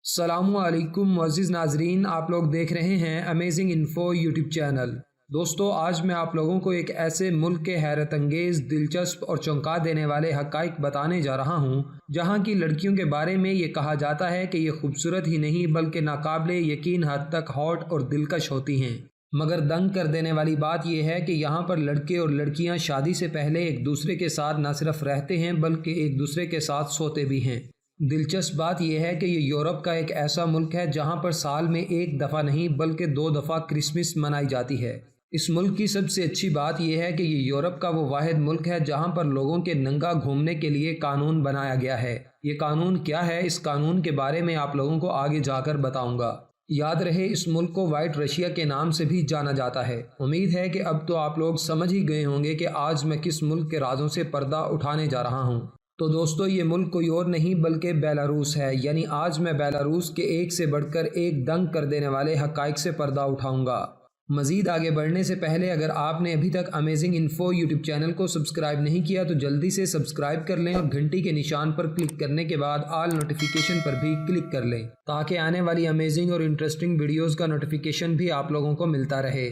अस्सलामु अलैकुम मुअज़्ज़िज़ नाज़रीन, आप लोग देख रहे हैं अमेजिंग इन्फो यूट्यूब चैनल। दोस्तों, आज मैं आप लोगों को एक ऐसे मुल्क के हैरत अंगेज़, दिलचस्प और चौंका देने वाले हक़ाइक़ बताने जा रहा हूँ, जहाँ की लड़कियों के बारे में ये कहा जाता है कि ये खूबसूरत ही नहीं बल्कि नाकाबिले यकीन हद तक हॉट और दिलकश होती हैं। मगर दंग कर देने वाली बात यह है कि यहाँ पर लड़के और लड़कियाँ शादी से पहले एक दूसरे के साथ न सिर्फ रहते हैं बल्कि एक दूसरे के साथ सोते भी हैं। दिलचस्प बात यह है कि ये यूरोप का एक ऐसा मुल्क है जहाँ पर साल में एक दफ़ा नहीं बल्कि 2 दफ़ा क्रिसमस मनाई जाती है। इस मुल्क की सबसे अच्छी बात यह है कि ये यूरोप का वो वाहिद मुल्क है जहाँ पर लोगों के नंगा घूमने के लिए कानून बनाया गया है। ये कानून क्या है, इस कानून के बारे में आप लोगों को आगे जाकर बताऊंगा। याद रहे, इस मुल्क को वाइट रशिया के नाम से भी जाना जाता है। उम्मीद है कि अब तो आप लोग समझ ही गए होंगे कि आज मैं किस मुल्क के राजों से पर्दा उठाने जा रहा हूँ। तो दोस्तों, ये मुल्क कोई और नहीं बल्कि बेलारूस है। यानी आज मैं बेलारूस के एक से बढ़कर एक दंग कर देने वाले हक़ाइक़ से पर्दा उठाऊंगा। मज़ीद आगे बढ़ने से पहले अगर आपने अभी तक अमेजिंग इन्फो यूट्यूब चैनल को सब्सक्राइब नहीं किया तो जल्दी से सब्सक्राइब कर लें और घंटी के निशान पर क्लिक करने के बाद ऑल नोटिफिकेशन पर भी क्लिक कर लें ताकि आने वाली अमेजिंग और इंटरेस्टिंग वीडियोज़ का नोटिफिकेशन भी आप लोगों को मिलता रहे।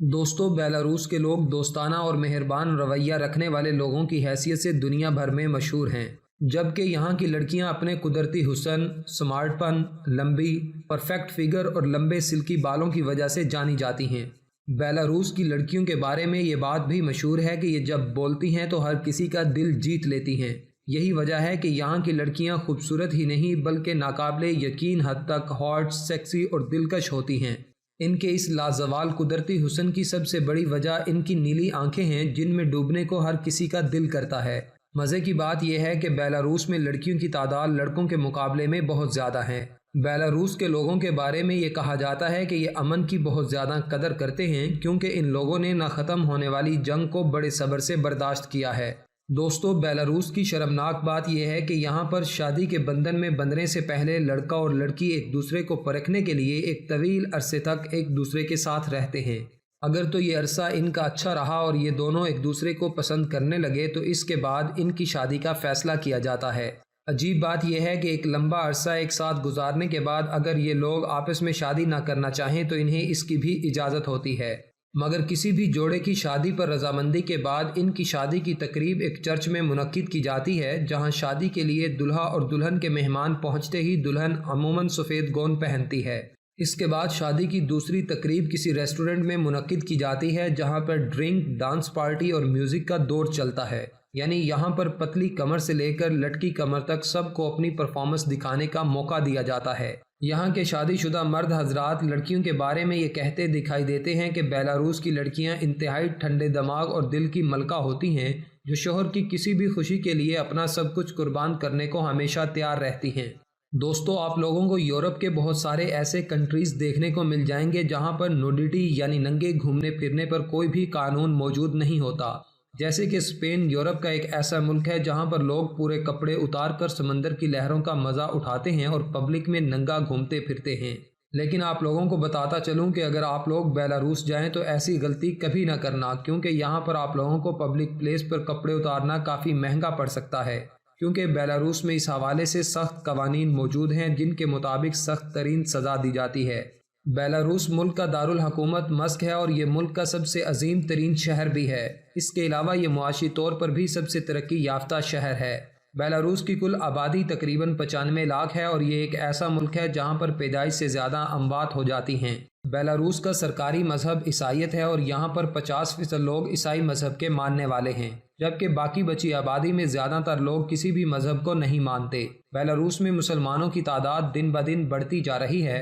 दोस्तों, बेलारूस के लोग दोस्ताना और मेहरबान रवैया रखने वाले लोगों की हैसियत से दुनिया भर में मशहूर हैं, जबकि यहाँ की लड़कियाँ अपने कुदरती हुस्न, स्मार्टपन, लंबी परफेक्ट फिगर और लंबे सिल्की बालों की वजह से जानी जाती हैं। बेलारूस की लड़कियों के बारे में ये बात भी मशहूर है कि ये जब बोलती हैं तो हर किसी का दिल जीत लेती हैं। यही वजह है कि यहाँ की लड़कियाँ खूबसूरत ही नहीं बल्कि नाकाबिले यकीन हद तक हॉट, सेक्सी और दिलकश होती हैं। इनके इस लाजवाल कुदरती हुस्न की सबसे बड़ी वजह इनकी नीली आंखें हैं, जिनमें डूबने को हर किसी का दिल करता है। मज़े की बात यह है कि बेलारूस में लड़कियों की तादाद लड़कों के मुकाबले में बहुत ज़्यादा है। बेलारूस के लोगों के बारे में ये कहा जाता है कि ये अमन की बहुत ज़्यादा कदर करते हैं, क्योंकि इन लोगों ने न ख़त्म होने वाली जंग को बड़े सब्र से बर्दाश्त किया है। दोस्तों, बेलारूस की शर्मनाक बात यह है कि यहाँ पर शादी के बंधन में बंधने से पहले लड़का और लड़की एक दूसरे को परखने के लिए एक तवील अरसे तक एक दूसरे के साथ रहते हैं। अगर तो ये अरसा इनका अच्छा रहा और ये दोनों एक दूसरे को पसंद करने लगे तो इसके बाद इनकी शादी का फैसला किया जाता है। अजीब बात यह है कि एक लंबा अरसा एक साथ गुजारने के बाद अगर ये लोग आपस में शादी ना करना चाहें तो इन्हें इसकी भी इजाज़त होती है। मगर किसी भी जोड़े की शादी पर रजामंदी के बाद इनकी शादी की तकरीब एक चर्च में मुनक्किद की जाती है, जहां शादी के लिए दुल्हा और दुल्हन के मेहमान पहुंचते ही दुल्हन अमूमन सफ़ेद गौन पहनती है। इसके बाद शादी की दूसरी तकरीब किसी रेस्टोरेंट में मुनक्किद की जाती है, जहां पर ड्रिंक, डांस पार्टी और म्यूज़िक का दौर चलता है। यानी यहाँ पर पतली कमर से लेकर लटकी कमर तक सबको अपनी परफॉर्मेंस दिखाने का मौका दिया जाता है। यहाँ के शादीशुदा मर्द हजरात लड़कियों के बारे में ये कहते दिखाई देते हैं कि बेलारूस की लड़कियाँ इंतहाई ठंडे दिमाग और दिल की मलका होती हैं, जो शोहर की किसी भी खुशी के लिए अपना सब कुछ कुर्बान करने को हमेशा तैयार रहती हैं। दोस्तों, आप लोगों को यूरोप के बहुत सारे ऐसे कंट्रीज देखने को मिल जाएंगे जहाँ पर नुडिटी यानी नंगे घूमने फिरने पर कोई भी कानून मौजूद नहीं होता। जैसे कि स्पेन यूरोप का एक ऐसा मुल्क है जहां पर लोग पूरे कपड़े उतार कर समंदर की लहरों का मज़ा उठाते हैं और पब्लिक में नंगा घूमते फिरते हैं। लेकिन आप लोगों को बताता चलूं कि अगर आप लोग बेलारूस जाएं तो ऐसी गलती कभी ना करना, क्योंकि यहां पर आप लोगों को पब्लिक प्लेस पर कपड़े उतारना काफ़ी महंगा पड़ सकता है, क्योंकि बेलारूस में इस हवाले से सख्त कवानीन मौजूद हैं जिनके मुताबिक सख्त तरीन सज़ा दी जाती है। बेलारूस मुल्क का दारुल हुकूमत मस्क है और ये मुल्क का सबसे अजीम तरीन शहर भी है। इसके अलावा ये मुआशी तौर पर भी सबसे तरक्की याफ्ता शहर है। बेलारूस की कुल आबादी तकरीबन 95 लाख है और ये एक ऐसा मुल्क है जहाँ पर पैदाइश से ज़्यादा अमवात हो जाती हैं। बेलारूस का सरकारी मजहब ईसाईयत है और यहाँ पर 50% लोग ईसाई मजहब के मानने वाले हैं, जबकि बाकी बची आबादी में ज़्यादातर लोग किसी भी मजहब को नहीं मानते। बेलारूस में मुसलमानों की तादाद दिन ब दिन बढ़ती जा रही है।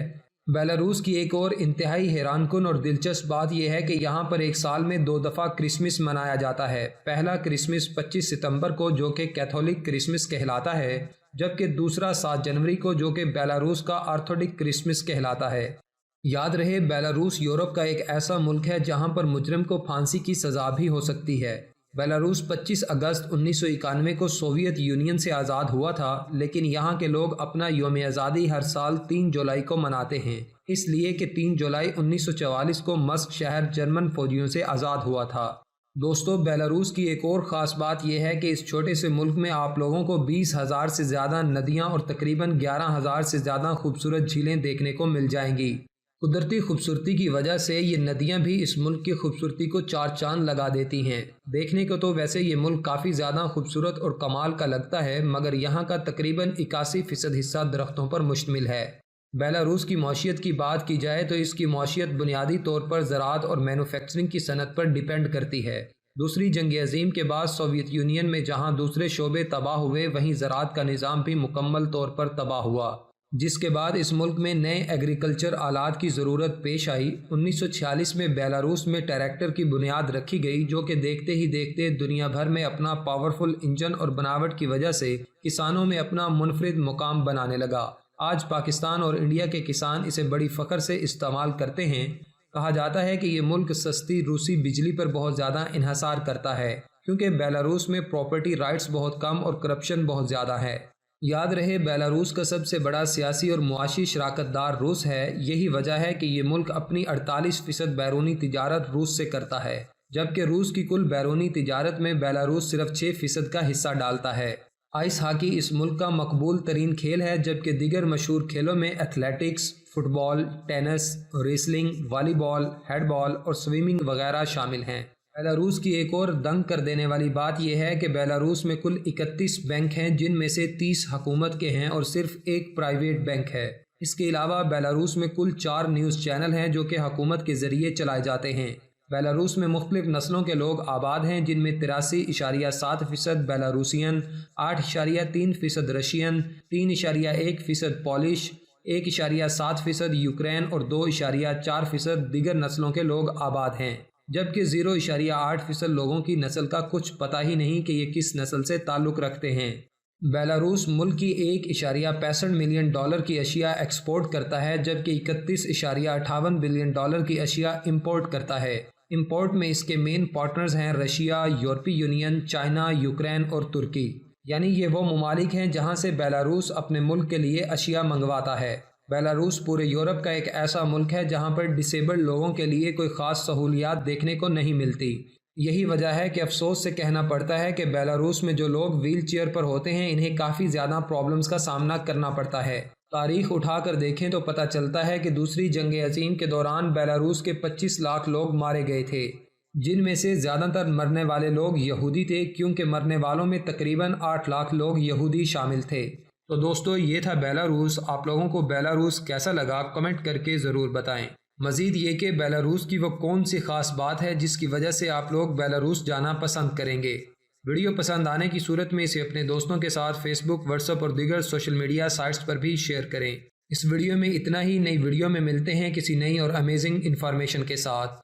बेलारूस की एक और इंतहाई हैरानकुन और दिलचस्प बात यह है कि यहाँ पर एक साल में 2 दफ़ा क्रिसमस मनाया जाता है। पहला क्रिसमस 25 सितंबर को जो कि कैथोलिक क्रिसमस कहलाता है, जबकि दूसरा 7 जनवरी को जो कि बेलारूस का ऑर्थोडॉक्स क्रिसमस कहलाता है। याद रहे, बेलारूस यूरोप का एक ऐसा मुल्क है जहाँ पर मुजरिम को फांसी की सज़ा भी हो सकती है। बेलारूस 25 अगस्त 1991 को सोवियत यूनियन से आज़ाद हुआ था, लेकिन यहाँ के लोग अपना यौम आज़ादी हर साल 3 जुलाई को मनाते हैं, इसलिए कि 3 जुलाई 1944 को मस्क शहर जर्मन फौजियों से आज़ाद हुआ था। दोस्तों बेलारूस की एक और ख़ास बात यह है कि इस छोटे से मुल्क में आप लोगों को 20,000 से ज़्यादा नदियां और तकरीबन 11,000 से ज़्यादा खूबसूरत झीलें देखने को मिल जाएंगी। कुदरती खूबसूरती की वजह से ये नदियां भी इस मुल्क की खूबसूरती को चार चांद लगा देती हैं। देखने को तो वैसे ये मुल्क काफ़ी ज़्यादा खूबसूरत और कमाल का लगता है, मगर यहाँ का तकरीबन 81% हिस्सा दरख्तों पर मुश्तमिल है। बेलारूस की मौशियत की बात की जाए तो इसकी मौशियत बुनियादी तौर पर ज़राअत और मैन्युफैक्चरिंग की सनत पर डिपेंड करती है। दूसरी जंग अज़ीम के बाद सोवियत यूनियन में जहाँ दूसरे शोबे तबाह हुए, वहीं ज़राअत का निज़ाम भी मुकम्मल तौर पर तबाह हुआ, जिसके बाद इस मुल्क में नए एग्रीकल्चर आलात की ज़रूरत पेश आई। 1946 में बेलारूस में ट्रैक्टर की बुनियाद रखी गई, जो कि देखते ही देखते दुनिया भर में अपना पावरफुल इंजन और बनावट की वजह से किसानों में अपना मुनफरिद मुकाम बनाने लगा। आज पाकिस्तान और इंडिया के किसान इसे बड़ी फ़ख्र से इस्तेमाल करते हैं। कहा जाता है कि ये मुल्क सस्ती रूसी बिजली पर बहुत ज़्यादा इन्हसार करता है, क्योंकि बेलारूस में प्रॉपर्टी राइट्स बहुत कम और करप्शन बहुत ज़्यादा है। याद रहे, बेलारूस का सबसे बड़ा सियासी और मुआशी शराकतदार रूस है। यही वजह है कि ये मुल्क अपनी 48% बैरूनी तिजारत रूस से करता है, जबकि रूस की कुल बैरूनी तिजारत में बेलारूस सिर्फ 6% का हिस्सा डालता है। आइस हॉकी इस मुल्क का मकबूल तरीन खेल है, जबकि दीगर मशहूर खेलों में athletics, football, tennis, wrestling, volleyball, हेडबॉल और स्विमिंग वगैरह शामिल हैं। बेलारूस की एक और दंग कर देने वाली बात यह है कि बेलारूस में कुल 31 बैंक हैं, जिनमें से 30 हुकूमत के हैं और सिर्फ एक प्राइवेट बैंक है। इसके अलावा बेलारूस में कुल 4 न्यूज़ चैनल हैं जो कि हुकूमत के ज़रिए चलाए जाते हैं। बेलारूस में मुख्तलिफ नस्लों के लोग आबाद हैं, जिनमें 83.7% बेलारूसियन, 8.3% रशियन, 3.1% पॉलिश, 1.7% यूक्रेन और 2.4% दीगर नस्लों के लोग आबाद हैं, जबकि 0.8% लोगों की नस्ल का कुछ पता ही नहीं कि ये किस नस्ल से ताल्लुक़ रखते हैं। बेलारूस मुल्क की $1.65 मिलियन की अशिया एक्सपोर्ट करता है, जबकि $31.58 बिलियन की अशिया इंपोर्ट करता है। इंपोर्ट में इसके मेन पार्टनर्स हैं रशिया, यूरोपीय यूनियन, चाइना, यूक्रेन और तुर्की। यानी ये वो ममालिक हैं जहाँ से बेलारूस अपने मुल्क के लिए अशिया मंगवाता है। बेलारूस पूरे यूरोप का एक ऐसा मुल्क है जहाँ पर डिसेबल्ड लोगों के लिए कोई ख़ास सहूलियात देखने को नहीं मिलती। यही वजह है कि अफसोस से कहना पड़ता है कि बेलारूस में जो लोग व्हील चेयर पर होते हैं, इन्हें काफ़ी ज़्यादा प्रॉब्लम्स का सामना करना पड़ता है। तारीख उठाकर देखें तो पता चलता है कि दूसरी जंग अज़ीम के दौरान बेलारूस के 25 लाख लोग मारे गए थे, जिनमें से ज़्यादातर मरने वाले लोग यहूदी थे, क्योंकि मरने वालों में तकरीबन 8 लाख लोग यहूदी शामिल थे। तो दोस्तों, ये था बेलारूस। आप लोगों को बेलारूस कैसा लगा कमेंट करके ज़रूर बताएं। मज़ीद ये कि बेलारूस की वो कौन सी ख़ास बात है जिसकी वजह से आप लोग बेलारूस जाना पसंद करेंगे। वीडियो पसंद आने की सूरत में इसे अपने दोस्तों के साथ फेसबुक, व्हाट्सएप और दीगर सोशल मीडिया साइट्स पर भी शेयर करें। इस वीडियो में इतना ही। नई वीडियो में मिलते हैं किसी नई और अमेजिंग इन्फॉर्मेशन के साथ।